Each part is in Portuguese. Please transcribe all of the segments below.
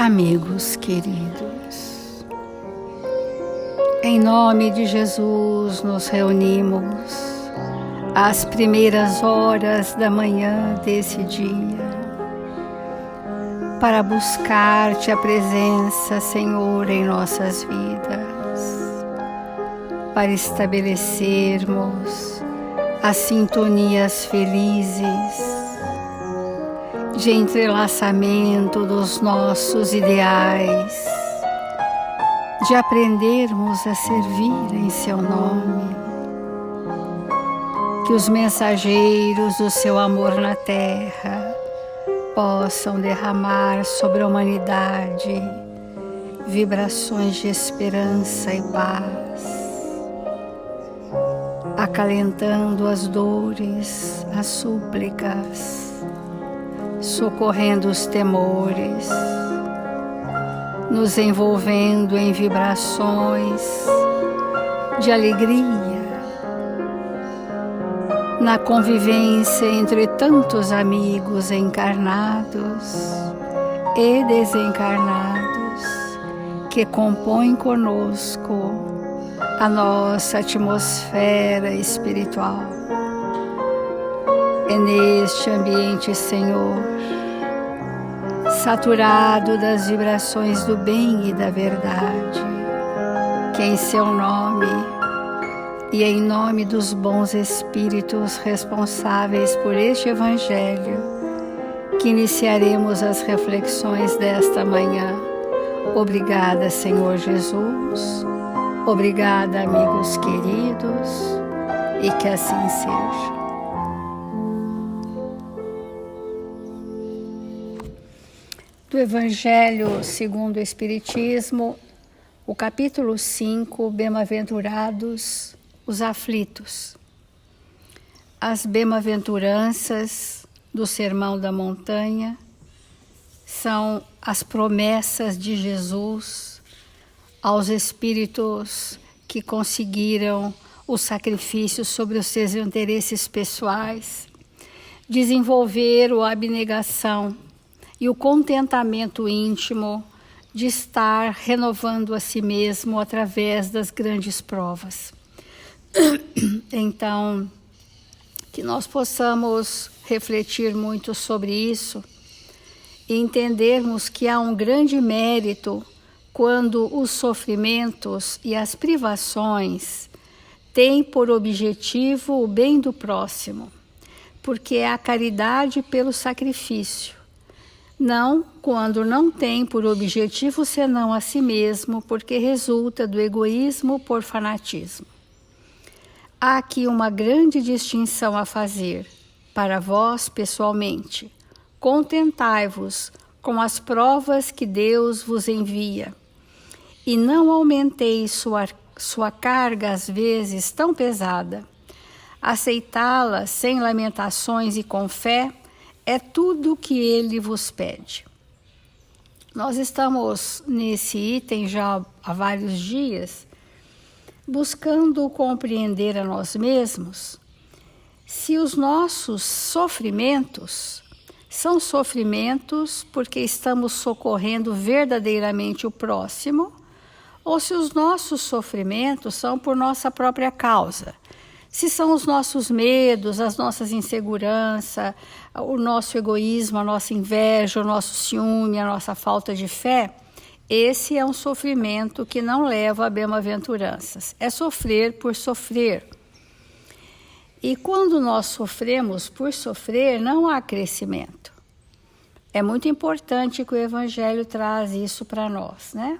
Amigos queridos, em nome de Jesus nos reunimos às primeiras horas da manhã desse dia para buscar-te a presença, Senhor, em nossas vidas, para estabelecermos as sintonias felizes de entrelaçamento dos nossos ideais, de aprendermos a servir em seu nome, que os mensageiros do seu amor na terra possam derramar sobre a humanidade vibrações de esperança e paz, acalentando as dores, as súplicas, socorrendo os temores, nos envolvendo em vibrações de alegria, na convivência entre tantos amigos encarnados e desencarnados que compõem conosco a nossa atmosfera espiritual. É neste ambiente, Senhor, saturado das vibrações do bem e da verdade, que em seu nome e em nome dos bons espíritos responsáveis por este Evangelho, que iniciaremos as reflexões desta manhã. Obrigada, Senhor Jesus. Obrigada, amigos queridos, e que assim seja. Do Evangelho segundo o Espiritismo, o capítulo 5, Bem-aventurados os aflitos. As bem-aventuranças do Sermão da Montanha são as promessas de Jesus aos espíritos que conseguiram o sacrifício sobre os seus interesses pessoais, desenvolveram a abnegação e o contentamento íntimo de estar renovando a si mesmo através das grandes provas. Então, que nós possamos refletir muito sobre isso e entendermos que há um grande mérito quando os sofrimentos e as privações têm por objetivo o bem do próximo, porque é a caridade pelo sacrifício. Não quando não tem por objetivo senão a si mesmo, porque resulta do egoísmo por fanatismo. Há aqui uma grande distinção a fazer. Para vós, pessoalmente, contentai-vos com as provas que Deus vos envia, e não aumenteis sua carga às vezes tão pesada. Aceitá-la sem lamentações e com fé é tudo o que ele vos pede. Nós estamos nesse item já há vários dias, buscando compreender a nós mesmos se os nossos sofrimentos são sofrimentos porque estamos socorrendo verdadeiramente o próximo, ou se os nossos sofrimentos são por nossa própria causa. Se são os nossos medos, as nossas inseguranças, o nosso egoísmo, a nossa inveja, o nosso ciúme, a nossa falta de fé, esse é um sofrimento que não leva a bem-aventuranças. É sofrer por sofrer. E quando nós sofremos por sofrer, não há crescimento. É muito importante que o Evangelho traz isso para nós, né?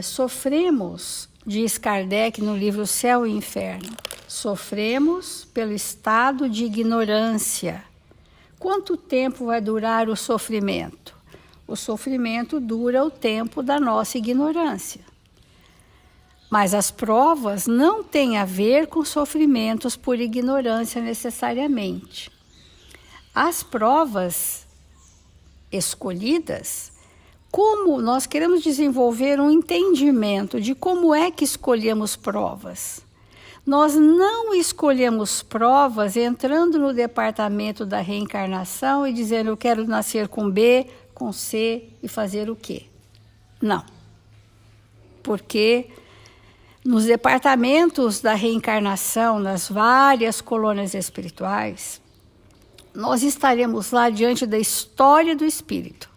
Sofremos, diz Kardec no livro Céu e Inferno, sofremos pelo estado de ignorância. Quanto tempo vai durar o sofrimento? O sofrimento dura o tempo da nossa ignorância. Mas as provas não têm a ver com sofrimentos por ignorância necessariamente. As provas escolhidas, como nós queremos desenvolver um entendimento de como é que escolhemos provas. Nós não escolhemos provas entrando no departamento da reencarnação e dizendo eu quero nascer com B, com C e fazer o quê? Não. Porque nos departamentos da reencarnação, nas várias colônias espirituais, nós estaremos lá diante da história do espírito,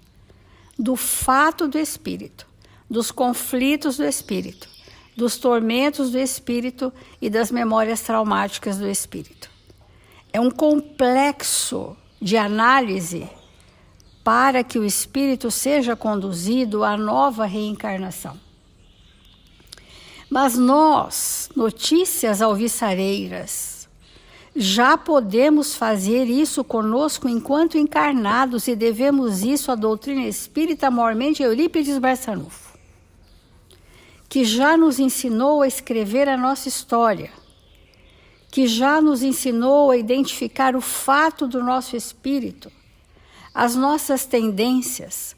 do fato do espírito, dos conflitos do espírito, dos tormentos do espírito e das memórias traumáticas do espírito. É um complexo de análise para que o espírito seja conduzido à nova reencarnação. Mas nós, notícias alviçareiras, já podemos fazer isso conosco enquanto encarnados e devemos isso à doutrina espírita maiormente Eurípides Barçanufo, que já nos ensinou a escrever a nossa história, que já nos ensinou a identificar o fato do nosso espírito, as nossas tendências,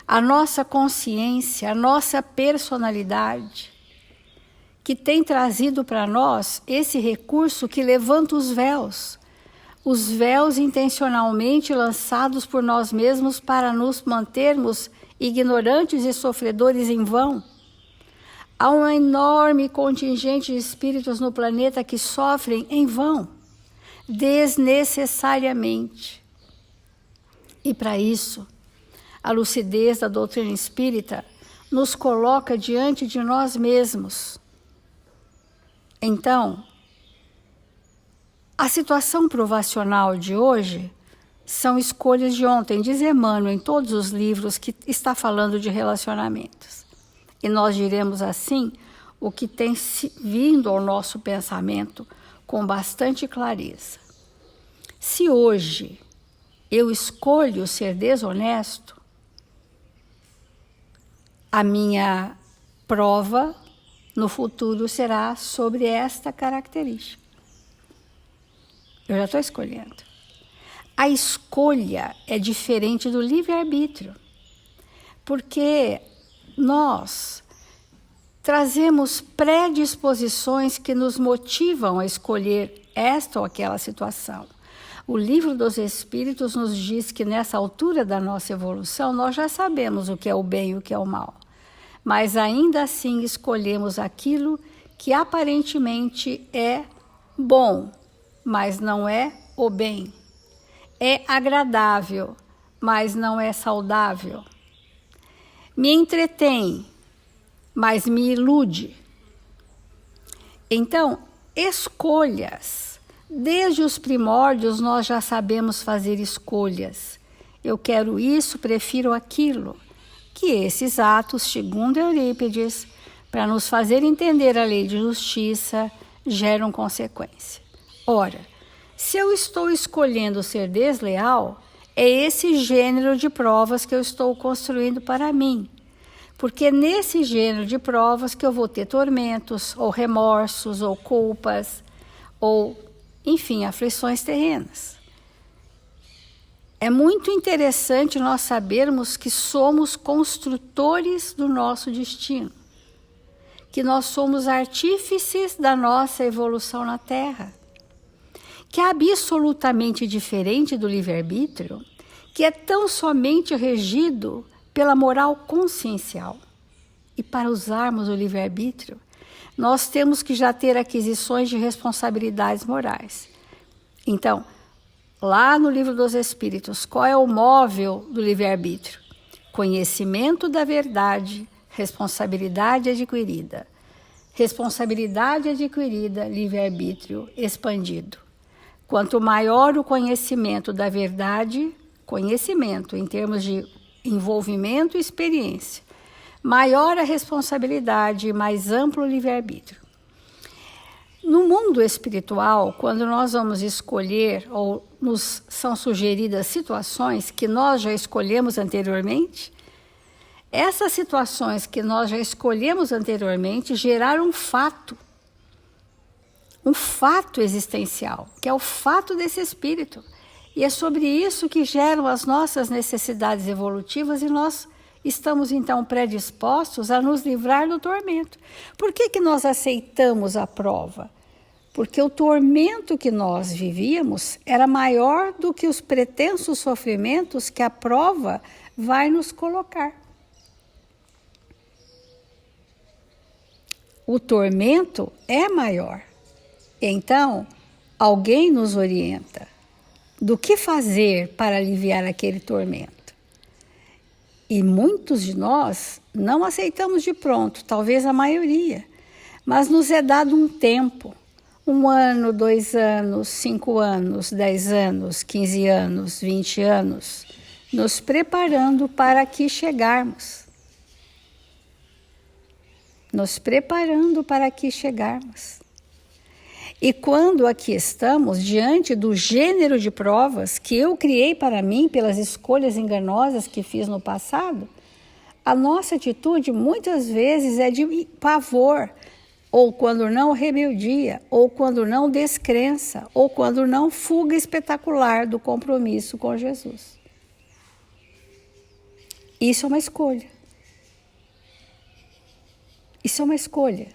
a nossa consciência, a nossa personalidade, que tem trazido para nós esse recurso que levanta os véus intencionalmente lançados por nós mesmos para nos mantermos ignorantes e sofredores em vão. Há um enorme contingente de espíritos no planeta que sofrem em vão, desnecessariamente. E para isso, a lucidez da doutrina espírita nos coloca diante de nós mesmos. Então, a situação provacional de hoje são escolhas de ontem, diz Emmanuel em todos os livros que está falando de relacionamentos. E nós diremos assim o que tem vindo ao nosso pensamento com bastante clareza. Se hoje eu escolho ser desonesto, a minha prova no futuro será sobre esta característica. Eu já estou escolhendo. A escolha é diferente do livre-arbítrio, porque nós trazemos predisposições que nos motivam a escolher esta ou aquela situação. O Livro dos Espíritos nos diz que nessa altura da nossa evolução nós já sabemos o que é o bem e o que é o mal. Mas ainda assim escolhemos aquilo que aparentemente é bom, mas não é o bem. É agradável, mas não é saudável. Me entretém, mas me ilude. Então, escolhas. Desde os primórdios nós já sabemos fazer escolhas. Eu quero isso, prefiro aquilo. Que esses atos, segundo Eurípides, para nos fazer entender a lei de justiça, geram consequência. Ora, se eu estou escolhendo ser desleal, é esse gênero de provas que eu estou construindo para mim. Porque é nesse gênero de provas que eu vou ter tormentos, ou remorsos, ou culpas, ou, enfim, aflições terrenas. É muito interessante nós sabermos que somos construtores do nosso destino, que nós somos artífices da nossa evolução na Terra, que é absolutamente diferente do livre-arbítrio, que é tão somente regido pela moral consciencial. E para usarmos o livre-arbítrio, nós temos que já ter aquisições de responsabilidades morais. Então, lá no Livro dos Espíritos, qual é o móvel do livre-arbítrio? Conhecimento da verdade, responsabilidade adquirida. Responsabilidade adquirida, livre-arbítrio expandido. Quanto maior o conhecimento da verdade, conhecimento em termos de envolvimento e experiência, maior a responsabilidade e mais amplo o livre-arbítrio. No mundo espiritual, quando nós vamos escolher ou nos são sugeridas situações que nós já escolhemos anteriormente, essas situações que nós já escolhemos anteriormente geraram um fato existencial, que é o fato desse espírito. E é sobre isso que geram as nossas necessidades evolutivas e nós estamos então predispostos a nos livrar do tormento. Por que nós aceitamos a prova? Porque o tormento que nós vivíamos era maior do que os pretensos sofrimentos que a prova vai nos colocar. O tormento é maior. Então, alguém nos orienta do que fazer para aliviar aquele tormento. E muitos de nós não aceitamos de pronto, talvez a maioria, mas nos é dado um tempo, 1 ano, 2 anos, 5 anos, 10 anos, 15 anos, 20 anos, nos preparando para aqui chegarmos. Nos preparando para aqui chegarmos. E quando aqui estamos, diante do gênero de provas que eu criei para mim pelas escolhas enganosas que fiz no passado, a nossa atitude muitas vezes é de pavor, ou quando não rebeldia, ou quando não descrença, ou quando não fuga espetacular do compromisso com Jesus. Isso é uma escolha. Isso é uma escolha.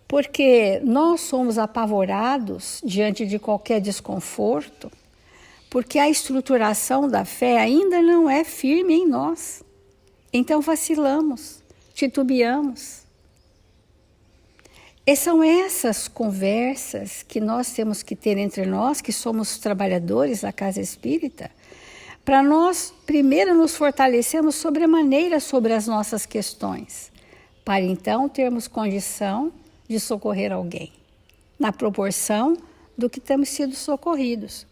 Porque nós somos apavorados diante de qualquer desconforto, porque a estruturação da fé ainda não é firme em nós. Então vacilamos, titubeamos. E são essas conversas que nós temos que ter entre nós, que somos trabalhadores da casa espírita, para nós primeiro nos fortalecermos sobremaneira sobre as nossas questões, para então termos condição de socorrer alguém, na proporção do que temos sido socorridos.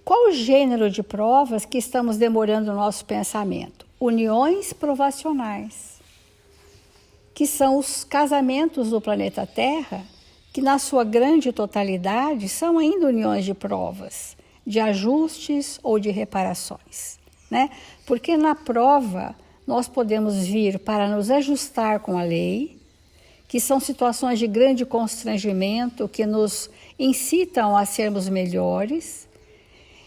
Qual o gênero de provas que estamos demorando o nosso pensamento? Uniões provacionais, que são os casamentos do planeta Terra, que na sua grande totalidade são ainda uniões de provas, de ajustes ou de reparações, né? Porque na prova nós podemos vir para nos ajustar com a lei, que são situações de grande constrangimento, que nos incitam a sermos melhores.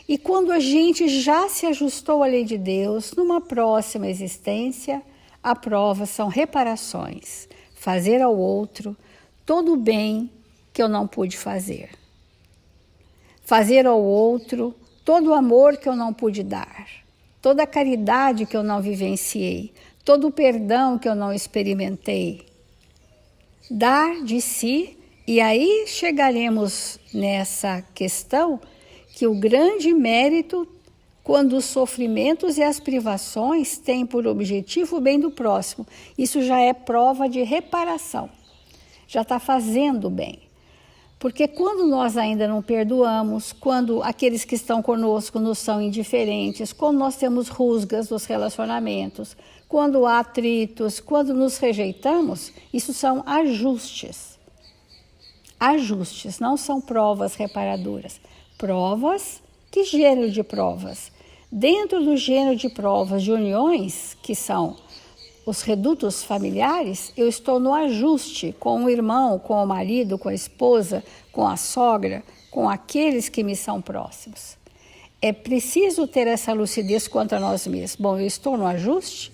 E quando a gente já se ajustou à lei de Deus, numa próxima existência, a prova são reparações, fazer ao outro todo o bem que eu não pude fazer. Fazer ao outro todo o amor que eu não pude dar, toda a caridade que eu não vivenciei, todo o perdão que eu não experimentei. Dar de si, e aí chegaremos nessa questão que o grande mérito, quando os sofrimentos e as privações têm por objetivo o bem do próximo, isso já é prova de reparação, já está fazendo bem. Porque quando nós ainda não perdoamos, quando aqueles que estão conosco nos são indiferentes, quando nós temos rusgas nos relacionamentos, quando há atritos, quando nos rejeitamos, isso são ajustes. Ajustes, não são provas reparadoras. Provas, que gênero de provas? Dentro do gênero de provas de uniões, que são os redutos familiares, eu estou no ajuste com o irmão, com o marido, com a esposa, com a sogra, com aqueles que me são próximos. É preciso ter essa lucidez quanto a nós mesmos. Bom, eu estou no ajuste?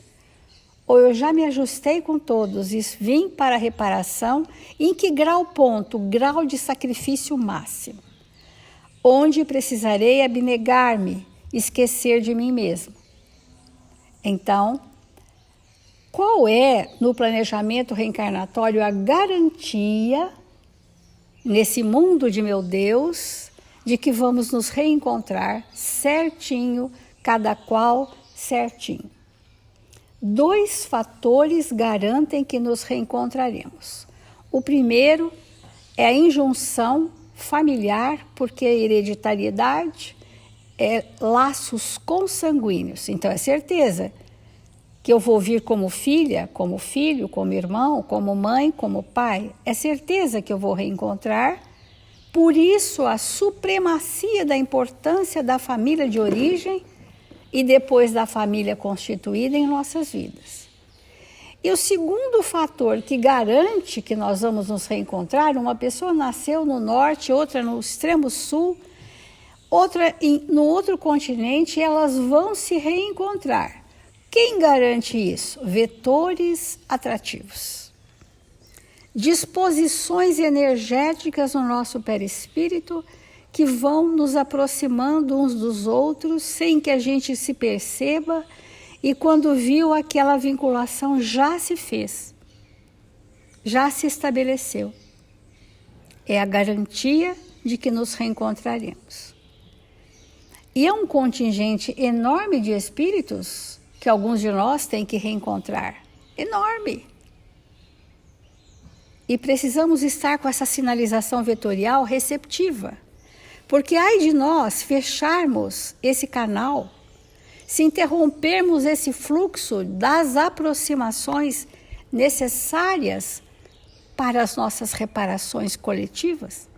Ou eu já me ajustei com todos e vim para a reparação? Em que grau ponto? Grau de sacrifício máximo. Onde precisarei abnegar-me, esquecer de mim mesmo. Então, qual é, no planejamento reencarnatório, a garantia, nesse mundo de meu Deus, de que vamos nos reencontrar certinho, cada qual certinho? 2 fatores garantem que nos reencontraremos. O primeiro é a injunção familiar, porque a hereditariedade é laços consanguíneos. Então é certeza que eu vou vir como filha, como filho, como irmão, como mãe, como pai. É certeza que eu vou reencontrar. Por isso a supremacia da importância da família de origem e depois da família constituída em nossas vidas. E o segundo fator que garante que nós vamos nos reencontrar, uma pessoa nasceu no norte, outra no extremo sul, outra no outro continente, e elas vão se reencontrar. Quem garante isso? Vetores atrativos. Disposições energéticas no nosso perispírito que vão nos aproximando uns dos outros sem que a gente se perceba, e quando viu, aquela vinculação já se fez, já se estabeleceu. É a garantia de que nos reencontraremos. E é um contingente enorme de espíritos que alguns de nós têm que reencontrar. Enorme. E precisamos estar com essa sinalização vetorial receptiva. Porque ai de nós fecharmos esse canal, se interrompermos esse fluxo das aproximações necessárias para as nossas reparações coletivas.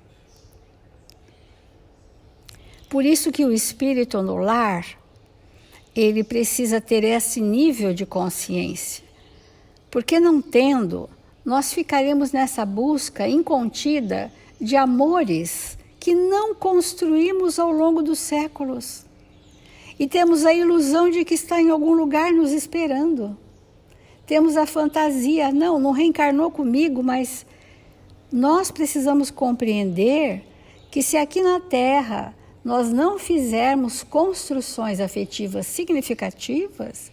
Por isso que o espírito no lar, ele precisa ter esse nível de consciência. Porque não tendo, nós ficaremos nessa busca incontida de amores que não construímos ao longo dos séculos. E temos a ilusão de que está em algum lugar nos esperando. Temos a fantasia, não reencarnou comigo, mas nós precisamos compreender que se aqui na Terra nós não fizermos construções afetivas significativas,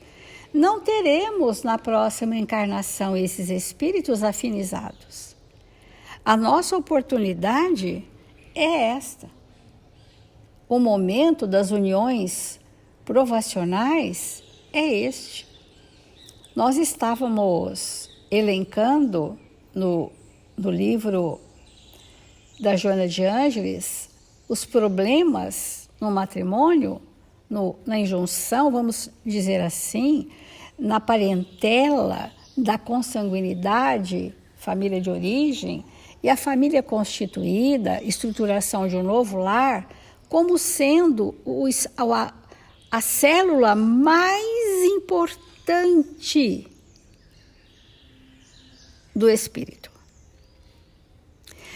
não teremos na próxima encarnação esses espíritos afinizados. A nossa oportunidade é esta. O momento das uniões provacionais é este. Nós estávamos elencando no livro da Joana de Ângeles os problemas no matrimônio, na injunção, vamos dizer assim, na parentela da consanguinidade, família de origem, e a família constituída, estruturação de um novo lar, como sendo a célula mais importante do espírito.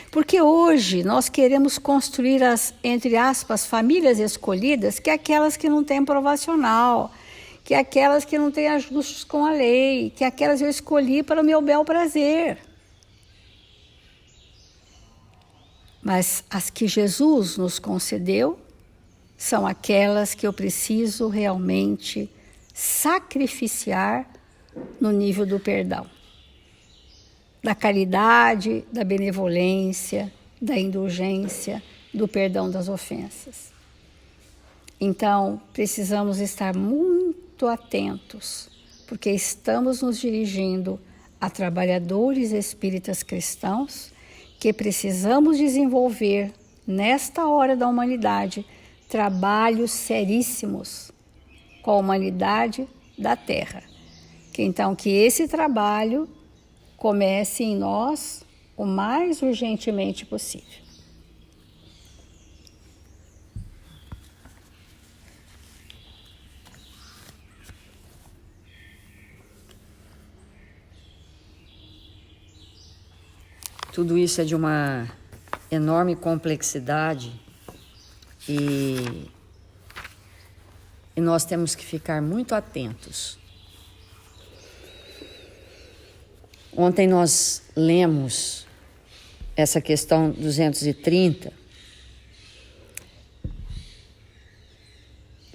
Porque hoje nós queremos construir as, entre aspas, famílias escolhidas, que é aquelas que não têm provacional, que é aquelas que não têm ajustes com a lei, que é aquelas que eu escolhi para o meu bel prazer. Mas as que Jesus nos concedeu são aquelas que eu preciso realmente sacrificiar no nível do perdão, da caridade, da benevolência, da indulgência, do perdão das ofensas. Então, precisamos estar muito atentos, porque estamos nos dirigindo a trabalhadores espíritas cristãos que precisamos desenvolver, nesta hora da humanidade, trabalhos seríssimos com a humanidade da Terra. Então, que esse trabalho comece em nós o mais urgentemente possível. Tudo isso é de uma enorme complexidade e nós temos que ficar muito atentos. Ontem nós lemos essa questão 230.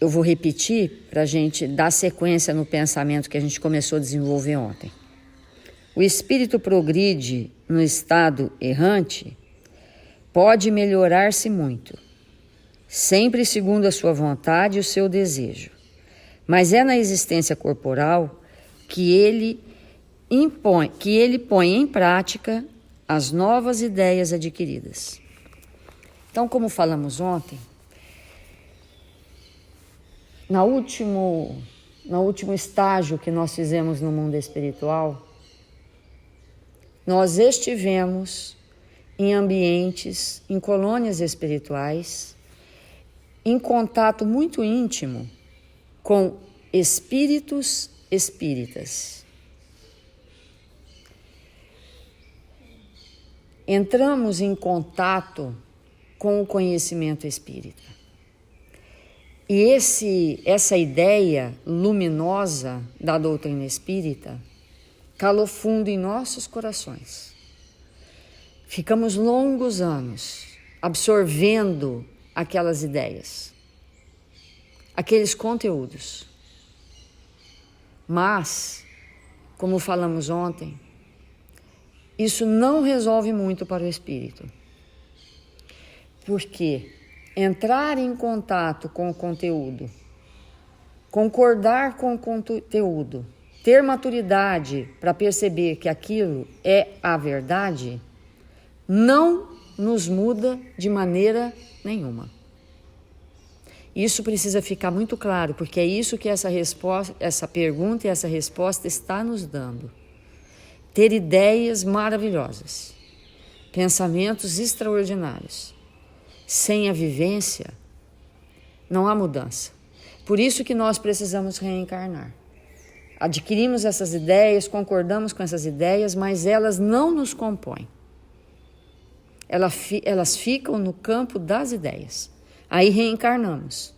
Eu vou repetir para a gente dar sequência no pensamento que a gente começou a desenvolver ontem. O espírito progride no estado errante pode melhorar-se muito, sempre segundo a sua vontade e o seu desejo. Mas é na existência corporal que ele põe em prática as novas ideias adquiridas. Então, como falamos ontem, no último estágio que nós fizemos no mundo espiritual, nós estivemos em ambientes, em colônias espirituais, em contato muito íntimo com espíritos espíritas. Entramos em contato com o conhecimento espírita. E essa ideia luminosa da doutrina espírita calou fundo em nossos corações. Ficamos longos anos absorvendo aquelas ideias, aqueles conteúdos. Mas, como falamos ontem, isso não resolve muito para o espírito. Porque entrar em contato com o conteúdo, concordar com o conteúdo, ter maturidade para perceber que aquilo é a verdade, não nos muda de maneira nenhuma. Isso precisa ficar muito claro, porque é isso que essa pergunta e essa resposta está nos dando. Ter ideias maravilhosas, pensamentos extraordinários. Sem a vivência, não há mudança. Por isso que nós precisamos reencarnar. Adquirimos essas ideias, concordamos com essas ideias, mas elas não nos compõem. Elas ficam no campo das ideias. Aí reencarnamos.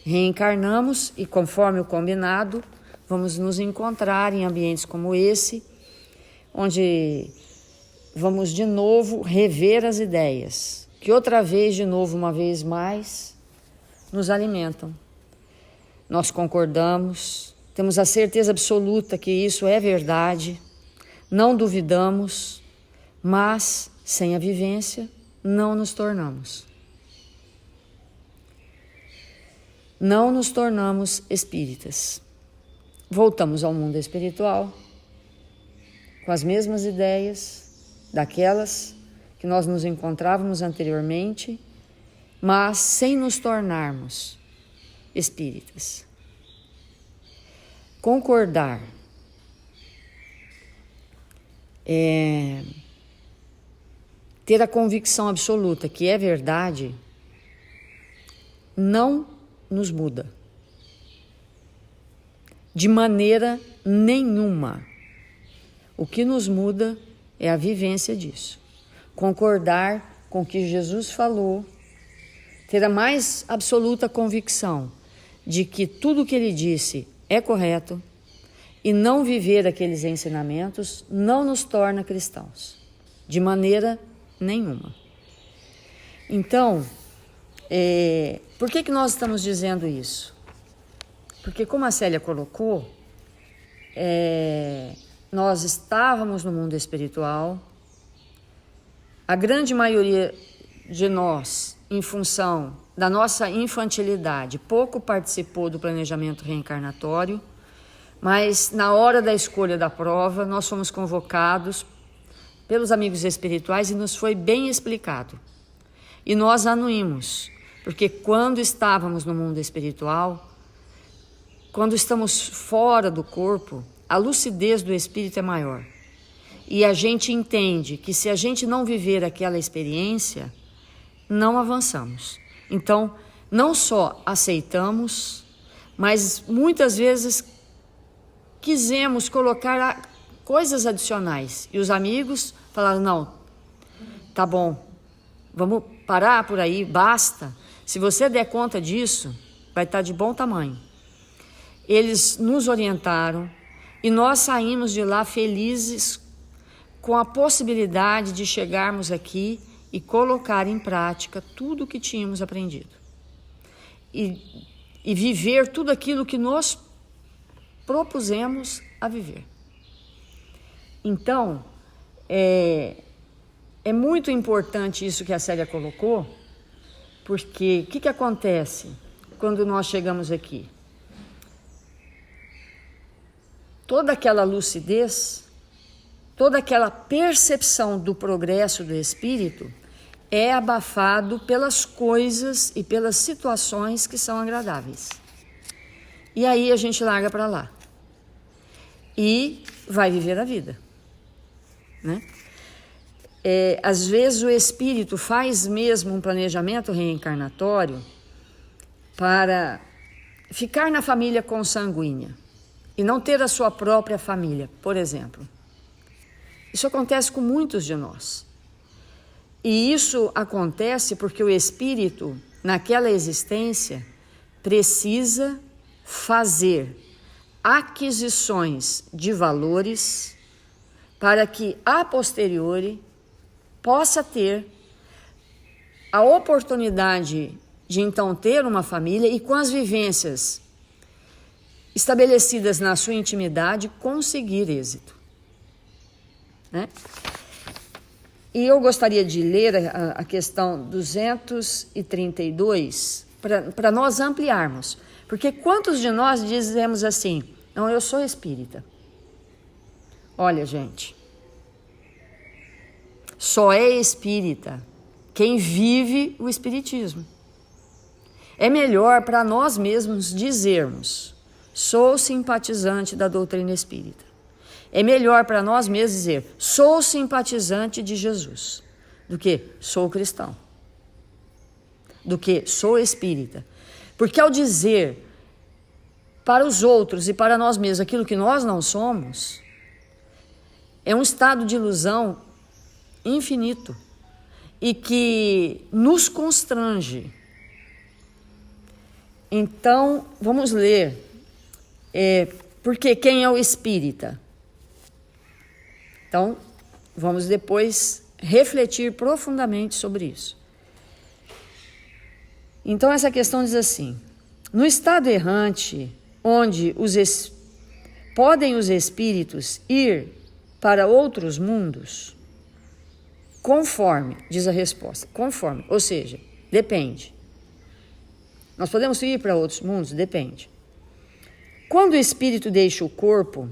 Reencarnamos e, conforme o combinado, vamos nos encontrar em ambientes como esse, onde vamos de novo rever as ideias, que outra vez, de novo, uma vez mais, nos alimentam. Nós concordamos, temos a certeza absoluta que isso é verdade, não duvidamos, mas sem a vivência não nos tornamos. Não nos tornamos espíritas. Voltamos ao mundo espiritual com as mesmas ideias daquelas que nós nos encontrávamos anteriormente, mas sem nos tornarmos espíritas. Concordar ter a convicção absoluta que é verdade não nos muda de maneira nenhuma. O que nos muda é a vivência disso. Concordar com o que Jesus falou, ter a mais absoluta convicção de que tudo o que ele disse é correto e não viver aqueles ensinamentos não nos torna cristãos, de maneira nenhuma. Então, por que nós estamos dizendo isso? Porque, como a Célia colocou, nós estávamos no mundo espiritual, a grande maioria de nós, em função da nossa infantilidade, pouco participou do planejamento reencarnatório, mas na hora da escolha da prova, nós fomos convocados pelos amigos espirituais e nos foi bem explicado. E nós anuímos, porque quando estávamos no mundo espiritual, quando estamos fora do corpo, a lucidez do espírito é maior. E a gente entende que se a gente não viver aquela experiência, não avançamos. Então, não só aceitamos, mas muitas vezes quisemos colocar coisas adicionais. E os amigos falaram, não, tá bom, vamos parar por aí, basta. Se você der conta disso, vai estar de bom tamanho. Eles nos orientaram e nós saímos de lá felizes com a possibilidade de chegarmos aqui e colocar em prática tudo o que tínhamos aprendido. E viver tudo aquilo que nós propusemos a viver. Então, é muito importante isso que a Célia colocou, porque o que acontece quando nós chegamos aqui? Toda aquela lucidez, toda aquela percepção do progresso do espírito é abafado pelas coisas e pelas situações que são agradáveis. E aí a gente larga para lá e vai viver a vida, né? Às vezes o espírito faz mesmo um planejamento reencarnatório para ficar na família consanguínea e não ter a sua própria família, por exemplo. Isso acontece com muitos de nós. E isso acontece porque o espírito, naquela existência, precisa fazer aquisições de valores para que, a posteriori, possa ter a oportunidade de então ter uma família e com as vivências estabelecidas na sua intimidade, conseguir êxito. Né? E eu gostaria de ler a questão 232 para nós ampliarmos. Porque quantos de nós dizemos assim, não, eu sou espírita. Olha, gente, só é espírita quem vive o espiritismo. É melhor para nós mesmos dizermos, sou simpatizante da doutrina espírita. É melhor para nós mesmos dizer, sou simpatizante de Jesus, do que sou cristão, do que sou espírita. Porque ao dizer para os outros e para nós mesmos aquilo que nós não somos, é um estado de ilusão infinito e que nos constrange. Então, vamos ler, porque quem é o espírita? Então, vamos depois refletir profundamente sobre isso. Então, essa questão diz assim, no estado errante, onde podem os espíritos ir para outros mundos, conforme, diz a resposta, conforme, ou seja, depende. Nós podemos ir para outros mundos? Depende. Quando o espírito deixa o corpo,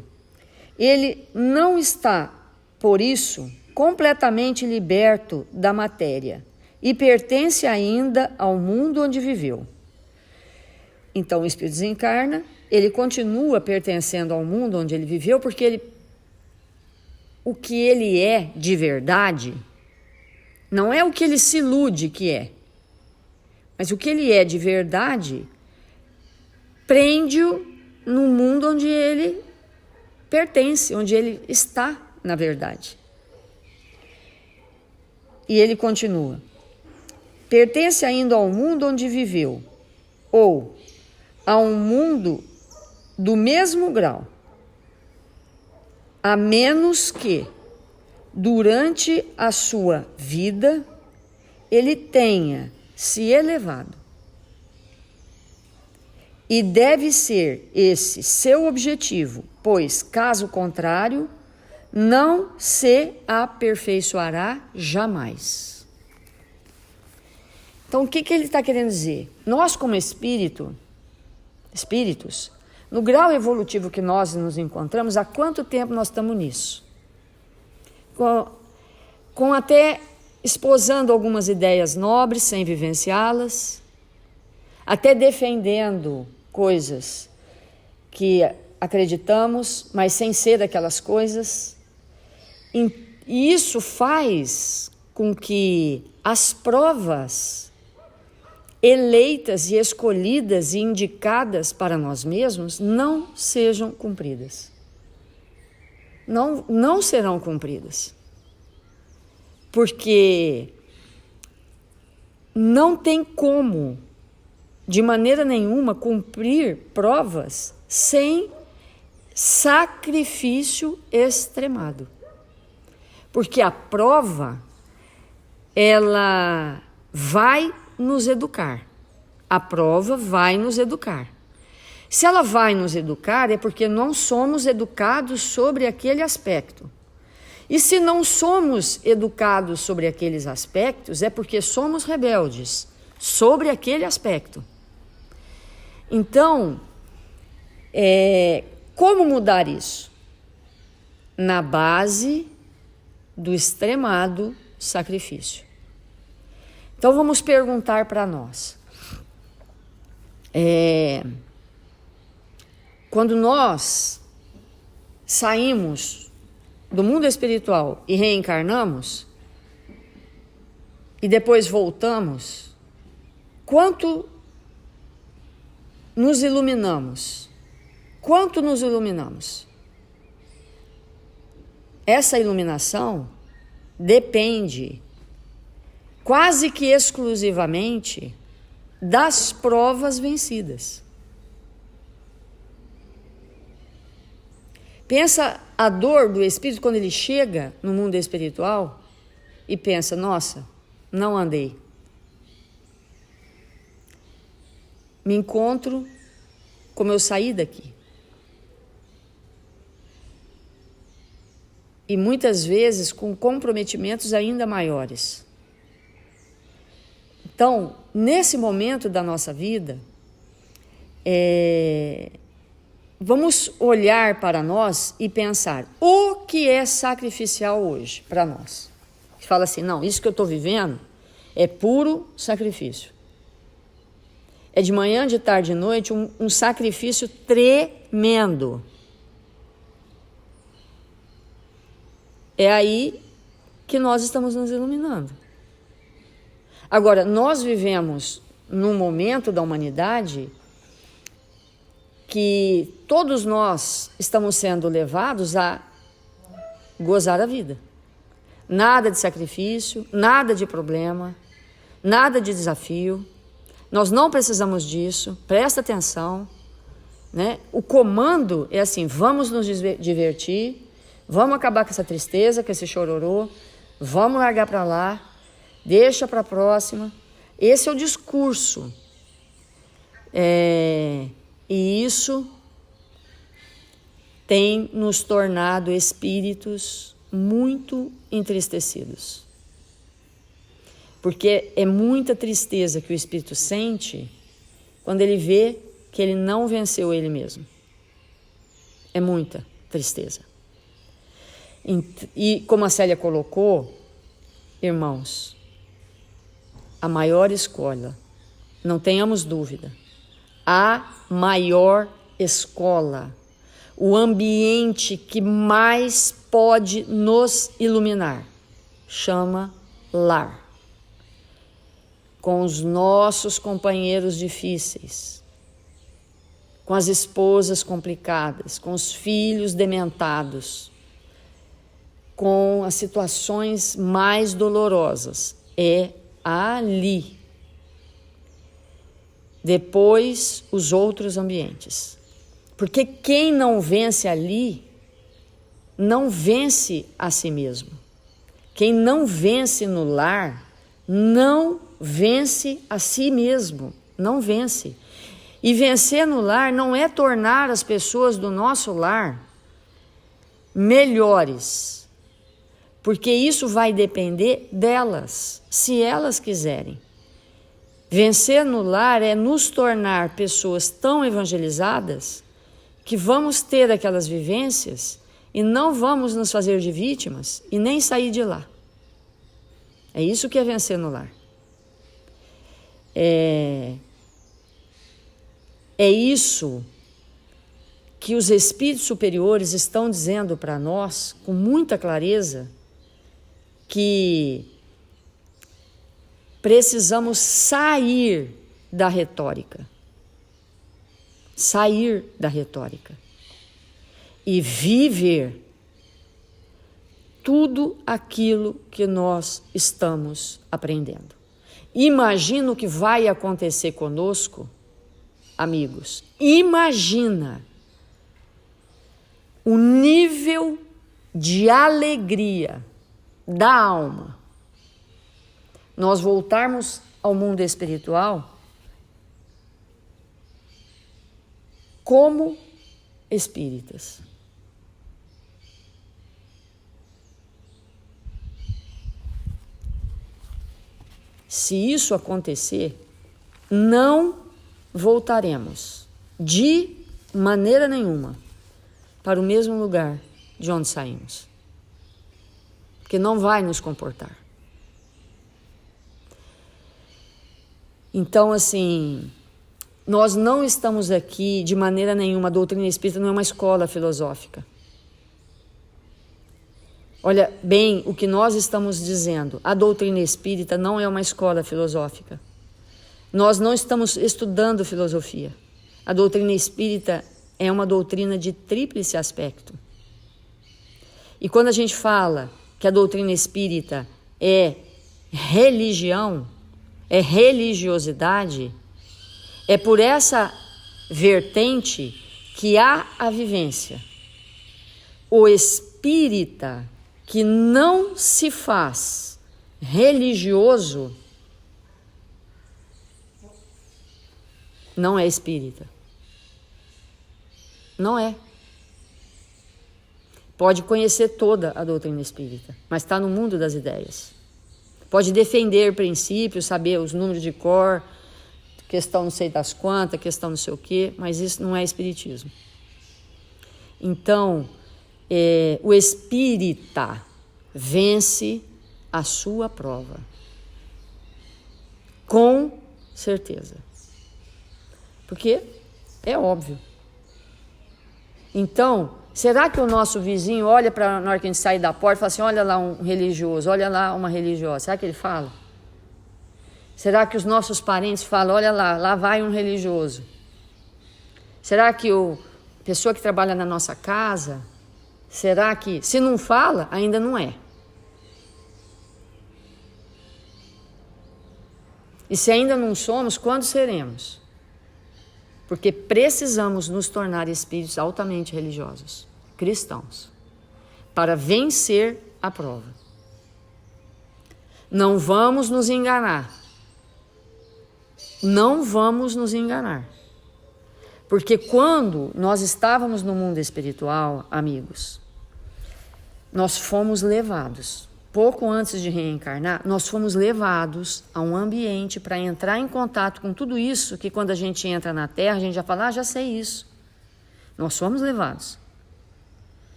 ele não está, por isso, completamente liberto da matéria e pertence ainda ao mundo onde viveu. Então o espírito desencarna, ele continua pertencendo ao mundo onde ele viveu, porque o que ele é de verdade não é o que ele se ilude que é, mas o que ele é de verdade prende-o no mundo onde ele pertence, onde ele está, na verdade. E ele continua, pertence ainda ao mundo onde viveu, ou a um mundo do mesmo grau, a menos que, durante a sua vida, ele tenha se elevado. E deve ser esse seu objetivo, pois, caso contrário, não se aperfeiçoará jamais. Então, o que ele está querendo dizer? Nós, como espíritos, no grau evolutivo que nós nos encontramos, há quanto tempo nós estamos nisso? Com até esposando algumas ideias nobres, sem vivenciá-las, até defendendo coisas que acreditamos, mas sem ser daquelas coisas. E isso faz com que as provas eleitas e escolhidas e indicadas para nós mesmos não sejam cumpridas. Não serão cumpridas. Porque não tem como, de maneira nenhuma, cumprir provas sem sacrifício extremado. Porque a prova, ela vai nos educar. A prova vai nos educar. Se ela vai nos educar, é porque não somos educados sobre aquele aspecto. E se não somos educados sobre aqueles aspectos, é porque somos rebeldes sobre aquele aspecto. Então, como mudar isso? Na base do extremado sacrifício. Então, vamos perguntar para nós. Quando nós saímos do mundo espiritual e reencarnamos, e depois voltamos, quanto nos iluminamos? Quanto nos iluminamos? Essa iluminação depende quase que exclusivamente das provas vencidas. Pensa a dor do espírito quando ele chega no mundo espiritual e pensa, nossa, não andei. me encontro como eu saí daqui. E muitas vezes com comprometimentos ainda maiores. Então, nesse momento da nossa vida, vamos olhar para nós e pensar o que é sacrificial hoje para nós. Fala assim, não, isso que eu estou vivendo é puro sacrifício. É de manhã, de tarde, de noite, um sacrifício tremendo. É aí que nós estamos nos iluminando. Agora, nós vivemos num momento da humanidade que todos nós estamos sendo levados a gozar a vida. Nada de sacrifício, nada de problema, nada de desafio. Nós não precisamos disso, presta atenção, né? O comando é assim, vamos nos divertir, vamos acabar com essa tristeza, com esse chororô, vamos largar para lá, deixa para a próxima. Esse é o discurso. E isso tem nos tornado espíritos muito entristecidos. Porque é muita tristeza que o espírito sente quando ele vê que ele não venceu ele mesmo. É muita tristeza. E como a Célia colocou, irmãos, a maior escola, não tenhamos dúvida, a maior escola, o ambiente que mais pode nos iluminar, chama lar. Com os nossos companheiros difíceis, com as esposas complicadas, com os filhos dementados, com as situações mais dolorosas, é ali. Depois, os outros ambientes. Porque quem não vence ali, não vence a si mesmo. Quem não vence no lar, não vence a si mesmo, não vence. E vencer no lar não é tornar as pessoas do nosso lar melhores, porque isso vai depender delas, se elas quiserem. Vencer no lar é nos tornar pessoas tão evangelizadas que vamos ter aquelas vivências e não vamos nos fazer de vítimas e nem sair de lá. É isso que é vencer no lar. É isso que os espíritos superiores estão dizendo para nós com muita clareza, que precisamos sair da retórica. Sair da retórica. E viver tudo aquilo que nós estamos aprendendo. Imagina o que vai acontecer conosco, amigos. Imagina o nível de alegria da alma. Nós voltarmos ao mundo espiritual como espíritas. Se isso acontecer, não voltaremos de maneira nenhuma para o mesmo lugar de onde saímos, porque não vai nos comportar. Então, assim, nós não estamos aqui de maneira nenhuma, a doutrina espírita não é uma escola filosófica. Olha bem o que nós estamos dizendo. A doutrina espírita não é uma escola filosófica. Nós não estamos estudando filosofia. A doutrina espírita é uma doutrina de tríplice aspecto. E quando a gente fala que a doutrina espírita é religião, é religiosidade, é por essa vertente que há a vivência. O espírita que não se faz religioso não é espírita. Não é. Pode conhecer toda a doutrina espírita, mas está no mundo das ideias. Pode defender princípios, saber os números de cor, questão não sei das quantas, questão não sei o quê, mas isso não é espiritismo. Então, o espírita vence a sua prova. Com certeza. Porque é óbvio. Então, será que o nosso vizinho olha para na hora que a gente sair da porta e fala assim, olha lá um religioso, olha lá uma religiosa? Será que ele fala? Será que os nossos parentes falam, olha lá vai um religioso? Será que a pessoa que trabalha na nossa casa, será que, se não fala, ainda não é? E se ainda não somos, quando seremos? Porque precisamos nos tornar espíritos altamente religiosos, cristãos, para vencer a prova. Não vamos nos enganar. Não vamos nos enganar. Porque quando nós estávamos no mundo espiritual, amigos, nós fomos levados, pouco antes de reencarnar, nós fomos levados a um ambiente para entrar em contato com tudo isso que quando a gente entra na Terra, a gente já fala, já sei isso. Nós fomos levados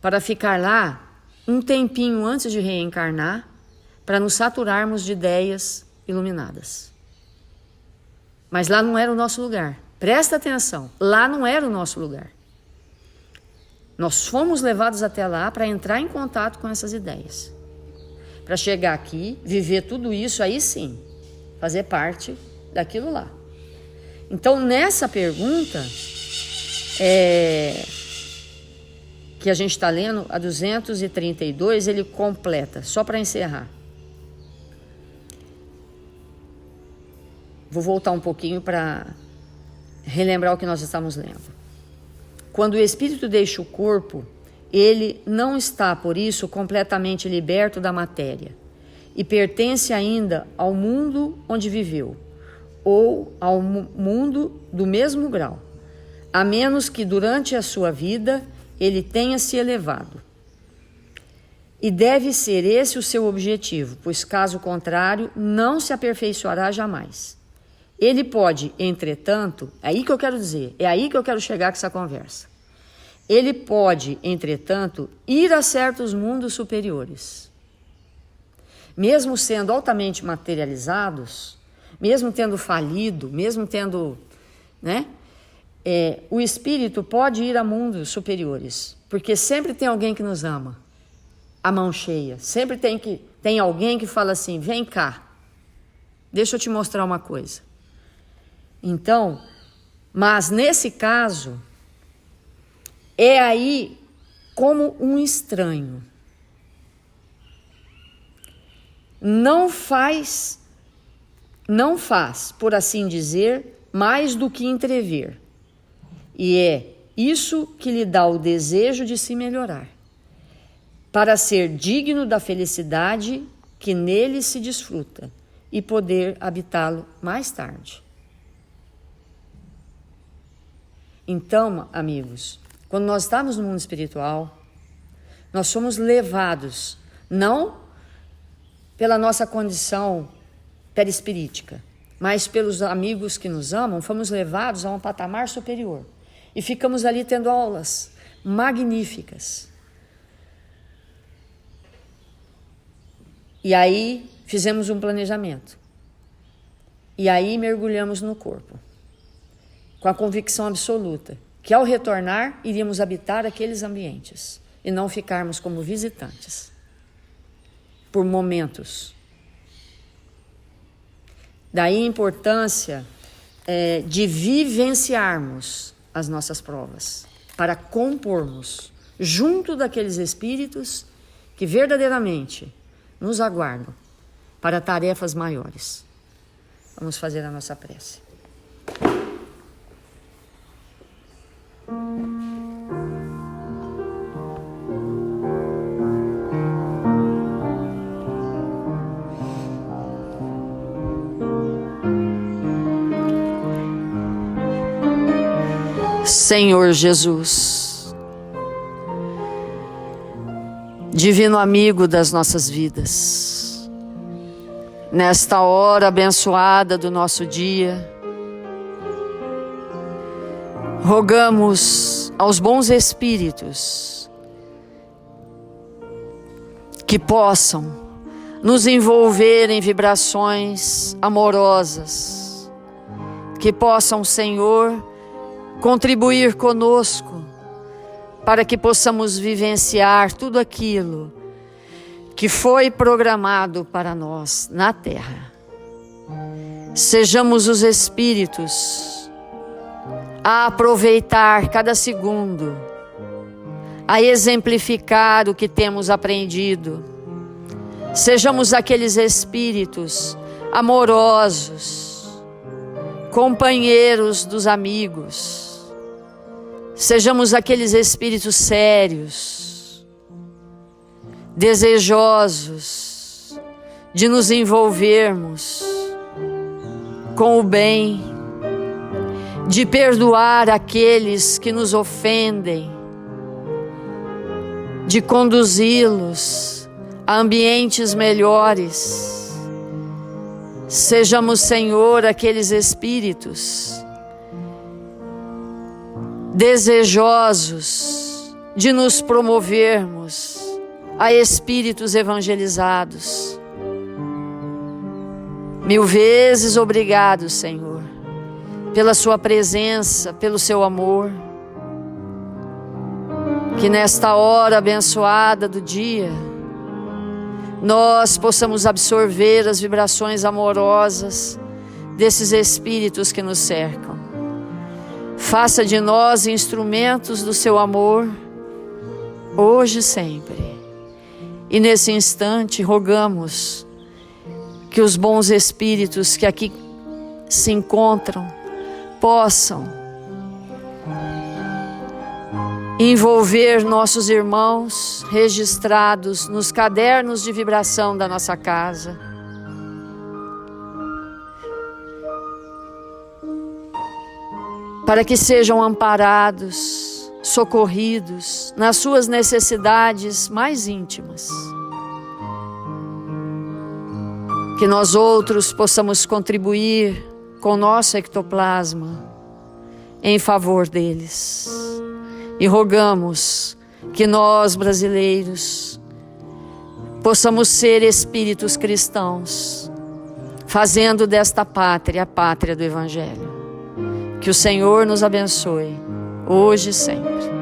para ficar lá um tempinho antes de reencarnar, para nos saturarmos de ideias iluminadas. Mas lá não era o nosso lugar. Presta atenção, lá não era o nosso lugar. Nós fomos levados até lá para entrar em contato com essas ideias. Para chegar aqui, viver tudo isso, aí sim, fazer parte daquilo lá. Então, nessa pergunta, que a gente está lendo, a 232, ele completa, só para encerrar. Vou voltar um pouquinho para relembrar o que nós estamos lendo. Quando o espírito deixa o corpo, ele não está, por isso, completamente liberto da matéria e pertence ainda ao mundo onde viveu, ou ao mundo do mesmo grau, a menos que durante a sua vida ele tenha se elevado. E deve ser esse o seu objetivo, pois caso contrário, não se aperfeiçoará jamais. Ele pode, entretanto, é aí que eu quero dizer, é aí que eu quero chegar com essa conversa. Ele pode, entretanto, ir a certos mundos superiores. Mesmo sendo altamente materializados, mesmo tendo falido, mesmo tendo, o espírito pode ir a mundos superiores, porque sempre tem alguém que nos ama, a mão cheia. Sempre tem alguém que fala assim, vem cá, deixa eu te mostrar uma coisa. Então, mas nesse caso, é aí como um estranho. Não faz, por assim dizer, mais do que entrever. E é isso que lhe dá o desejo de se melhorar, para ser digno da felicidade que nele se desfruta e poder habitá-lo mais tarde. Então, amigos, quando nós estamos no mundo espiritual, nós somos levados, não pela nossa condição perispirítica, mas pelos amigos que nos amam, fomos levados a um patamar superior. E ficamos ali tendo aulas magníficas. E aí fizemos um planejamento. E aí mergulhamos no corpo, com a convicção absoluta que ao retornar iríamos habitar aqueles ambientes e não ficarmos como visitantes por momentos. Daí a importância de vivenciarmos as nossas provas para compormos junto daqueles espíritos que verdadeiramente nos aguardam para tarefas maiores. Vamos fazer a nossa prece. Senhor Jesus, divino amigo das nossas vidas, nesta hora abençoada do nosso dia, rogamos aos bons espíritos que possam nos envolver em vibrações amorosas, que possam, Senhor, contribuir conosco para que possamos vivenciar tudo aquilo que foi programado para nós na Terra. Sejamos os espíritos a aproveitar cada segundo, a exemplificar o que temos aprendido. Sejamos aqueles espíritos amorosos, companheiros dos amigos. Sejamos aqueles espíritos sérios, desejosos de nos envolvermos com o bem, de perdoar aqueles que nos ofendem, de conduzi-los a ambientes melhores. Sejamos, Senhor, aqueles espíritos desejosos de nos promovermos a espíritos evangelizados. 1000 vezes obrigado, Senhor, pela sua presença, pelo seu amor. Que nesta hora abençoada do dia, nós possamos absorver as vibrações amorosas desses espíritos que nos cercam. Faça de nós instrumentos do seu amor, hoje e sempre. E nesse instante rogamos que os bons espíritos que aqui se encontram possam envolver nossos irmãos registrados nos cadernos de vibração da nossa casa. Para que sejam amparados, socorridos nas suas necessidades mais íntimas. Que nós outros possamos contribuir com o nosso ectoplasma em favor deles. E rogamos que nós, brasileiros, possamos ser espíritos cristãos, fazendo desta pátria a pátria do Evangelho. Que o Senhor nos abençoe, hoje e sempre.